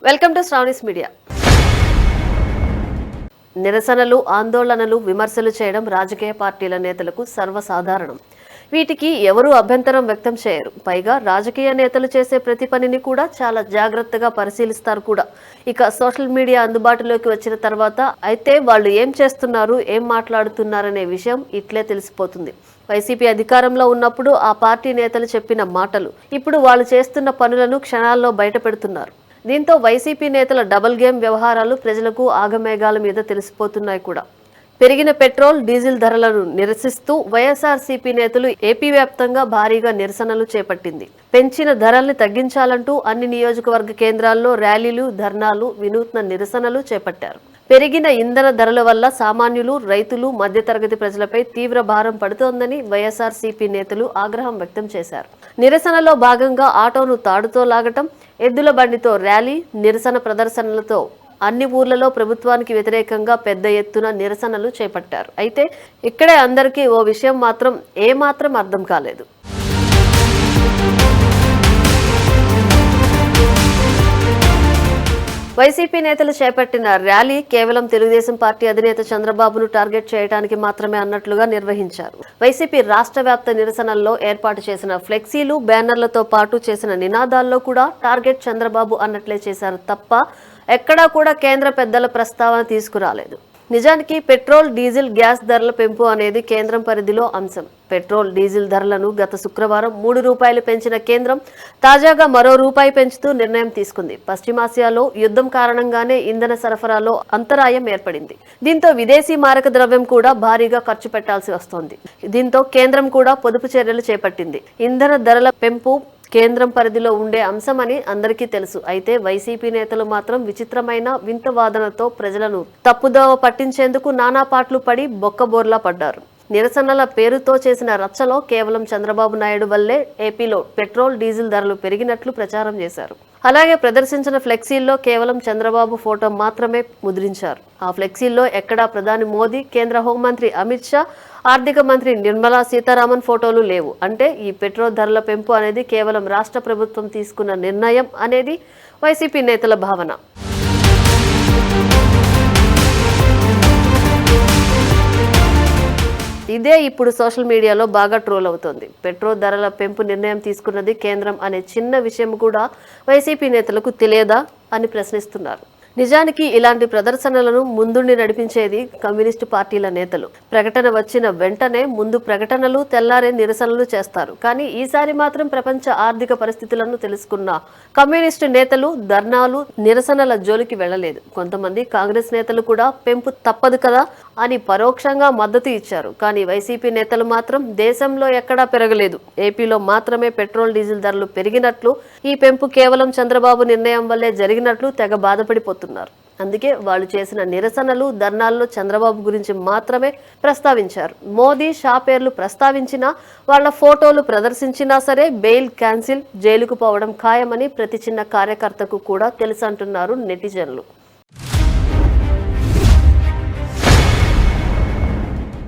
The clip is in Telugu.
Welcome to Sravani's media. నిరసనలు, ఆందోళనలు, విమర్శలు చేయడం రాజకీయ పార్టీల నేతలకు సర్వసాధారణం. వీటికి ఎవరూ అభ్యంతరం వ్యక్తం చేయరు. పైగా రాజకీయ నేతలు చేసే ప్రతి పనిని కూడా చాలా జాగ్రత్తగా పరిశీలిస్తారు కూడా. ఇక సోషల్ మీడియా అందుబాటులోకి వచ్చిన తర్వాత అయితే వాళ్ళు ఏం చేస్తున్నారు, ఏం మాట్లాడుతున్నారనే విషయం ఇట్లే తెలిసిపోతుంది. వైసీపీ అధికారంలో ఉన్నప్పుడు ఆ పార్టీ నేతలు చెప్పిన మాటలు ఇప్పుడు వాళ్ళు చేస్తున్న పనులను క్షణాల్లో బయటపెడుతున్నారు. దీంతో వైసీపీ నేతల డబుల్ గేమ్ వ్యవహారాలు ప్రజలకు ఆగమేఘాల మీద తెలిసిపోతున్నాయి కూడా. పెరిగిన పెట్రోల్, డీజిల్ ధరలను నిరసిస్తూ వైఎస్ఆర్సీపీ నేతలు ఏపీ వ్యాప్తంగా భారీగా నిరసనలు చేపట్టింది. పెంచిన ధరల్ని తగ్గించాలంటూ అన్ని నియోజకవర్గ కేంద్రాల్లో ర్యాలీలు, ధర్నాలు, వినూత్న నిరసనలు చేపట్టారు. పెరిగిన ఇంధన ధరల వల్ల సామాన్యులు, రైతులు, మధ్యతరగతి ప్రజలపై తీవ్ర భారం పడుతోందని వైఎస్ఆర్సీపీ నేతలు ఆగ్రహం వ్యక్తం చేశారు. నిరసనలో భాగంగా ఆటోను తాడుతో లాగటం, ఎద్దుల బండితో ర్యాలీ, నిరసన ప్రదర్శనలతో అన్ని ఊర్లలో ప్రభుత్వానికి వ్యతిరేకంగా పెద్ద ఎత్తున నిరసనలు చేపట్టారు. అయితే ఇక్కడే అందరికీ ఓ విషయం మాత్రం ఏమాత్రం అర్థం కాలేదు. వైసీపీ నేతలు చేపట్టిన ర్యాలీ కేవలం తెలుగుదేశం పార్టీ అధినేత చంద్రబాబును టార్గెట్ చేయడానికి మాత్రమే అన్నట్లుగా నిర్వహించారు. వైసీపీ రాష్ట్ర వ్యాప్త నిరసనల్లో ఏర్పాటు చేసిన ఫ్లెక్సీలు, బ్యానర్లతో పాటు చేసిన నినాదాల్లో కూడా టార్గెట్ చంద్రబాబు అన్నట్లే చేశారు తప్ప ఎక్కడా కూడా కేంద్ర పెద్దల ప్రస్తావన తీసుకురాలేదు. నిజానికి పెట్రోల్, డీజిల్, గ్యాస్ ధరల పెంపు అనేది కేంద్రం పరిధిలో అంశం. పెట్రోల్, డీజిల్ ధరలను గత శుక్రవారం ₹3 పెంచిన కేంద్రం తాజాగా మరో రూపాయి పెంచుతూ నిర్ణయం తీసుకుంది. పశ్చిమాసియాలో యుద్ధం కారణంగానే ఇంధన సరఫరాలో అంతరాయం ఏర్పడింది. దీంతో విదేశీ మారక ద్రవ్యం కూడా భారీగా ఖర్చు పెట్టాల్సి వస్తోంది. దీంతో కేంద్రం కూడా పొదుపు చర్యలు చేపట్టింది. ఇంధన ధరల పెంపు కేంద్రం పరిధిలో ఉండే అంశమని అందరికీ తెలుసు. అయితే వైసీపీ నేతలు మాత్రం విచిత్రమైన వింత వాదనతో ప్రజలను తప్పుదోవ పట్టించేందుకు నానా పాటలు పడి బొక్కబోర్లా పడ్డారు. నిరసనల పేరుతో చేసిన రచ్చలో కేవలం చంద్రబాబు నాయుడు వల్లే ఏపీలో పెట్రోల్, డీజిల్ ధరలు పెరిగినట్లు ప్రచారం చేశారు. అలాగే ప్రదర్శించిన ఫ్లెక్సీల్లో కేవలం చంద్రబాబు ఫోటో మాత్రమే ముద్రించారు. ఆ ఫ్లెక్సీల్లో ఎక్కడా ప్రధాని మోదీ, కేంద్ర హోంమంత్రి అమిత్ షా, ఆర్థిక మంత్రి నిర్మలా సీతారామన్ ఫోటోలు లేవు. అంటే ఈ పెట్రోల్ ధరల పెంపు అనేది కేవలం రాష్ట్ర ప్రభుత్వం తీసుకున్న నిర్ణయం అనేది వైసీపీ నేతల భావన. ఇదే ఇప్పుడు సోషల్ మీడియాలో బాగా ట్రోల్ అవుతోంది. పెట్రోల్ ధరల పెంపు నిర్ణయం తీసుకున్నది కేంద్రం అనే చిన్న విషయం కూడా వైసీపీ నేతలకు తెలియదా అని ప్రశ్నిస్తున్నారు. నిజానికి ఇలాంటి ప్రదర్శనలను ముందుండి నడిపించేది కమ్యూనిస్టు పార్టీల నేతలు. ప్రకటన వచ్చిన వెంటనే ముందు ప్రకటనలు, తెల్లారే నిరసనలు చేస్తారు. కానీ ఈసారి మాత్రం ప్రపంచ ఆర్థిక పరిస్థితులను తెలుసుకున్న కమ్యూనిస్టు నేతలు ధర్నాలు, నిరసనల జోలికి వెళ్లలేదు. కొంతమంది కాంగ్రెస్ నేతలు కూడా పెంపు తప్పదు కదా అని పరోక్షంగా మద్దతు ఇచ్చారు. కానీ వైసీపీ నేతలు మాత్రం దేశంలో ఎక్కడా పెరగలేదు, ఏపీలో మాత్రమే పెట్రోల్, డీజిల్ ధరలు పెరిగినట్లు, ఈ పెంపు కేవలం చంద్రబాబు నిర్ణయం వల్లే జరిగినట్లు తెగ బాధపడిపోతున్నారు. అందుకే వాళ్ళు చేసిన నిరసనలు, ధర్నాల్లో చంద్రబాబు గురించి మాత్రమే ప్రస్తావించారు. మోదీ, షా పేర్లు ప్రస్తావించినా, వాళ్ల ఫోటోలు ప్రదర్శించినా సరే బెయిల్ క్యాన్సిల్, జైలుకు పోవడం ఖాయమని ప్రతి చిన్న కార్యకర్తకు కూడా తెలుసంటున్నారు నెటిజన్లు.